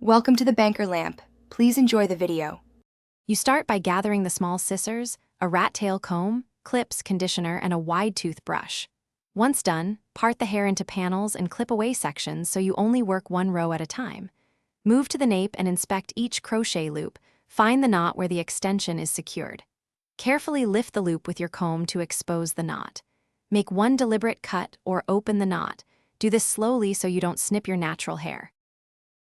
Welcome to the banker lamp. Please enjoy the video. You start by gathering the small scissors, a rat tail comb, clips, conditioner, and a wide tooth brush. Once done, part the hair into panels and clip away sections so you only work one row at a time. Move to the nape and inspect each crochet loop. Find the knot where the extension is secured. Carefully lift the loop with your comb to expose the knot. Make one deliberate cut or open the knot. Do this slowly so you don't snip your natural hair.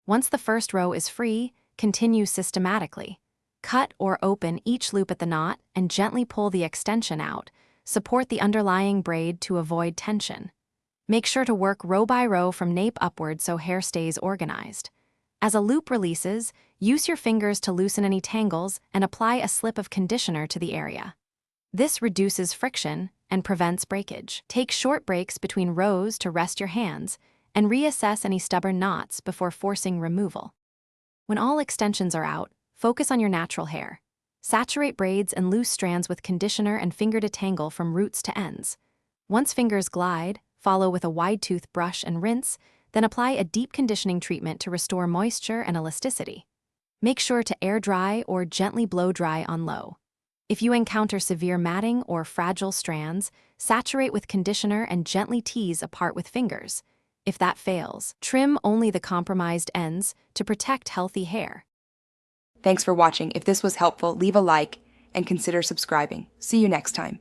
Once the first row is free, continue systematically. Cut or open each loop at the knot and gently pull the extension out. Support the underlying braid to avoid tension. Make sure to work row by row from nape upward so hair stays organized. As a loop releases, use your fingers to loosen any tangles and apply a slip of conditioner to the area. This reduces friction and prevents breakage. Take short breaks between rows to rest your hands and reassess any stubborn knots before forcing removal. When all extensions are out, focus on your natural hair. Saturate braids and loose strands with conditioner and finger detangle from roots to ends. Once fingers glide, follow with a wide tooth brush and rinse, then apply a deep conditioning treatment to restore moisture and elasticity. Make sure to air dry or gently blow dry on low. If you encounter severe matting or fragile strands, saturate with conditioner and gently tease apart with fingers. If that fails, trim only the compromised ends to protect healthy hair. Thanks for watching. If this was helpful, leave a like and consider subscribing. See you next time.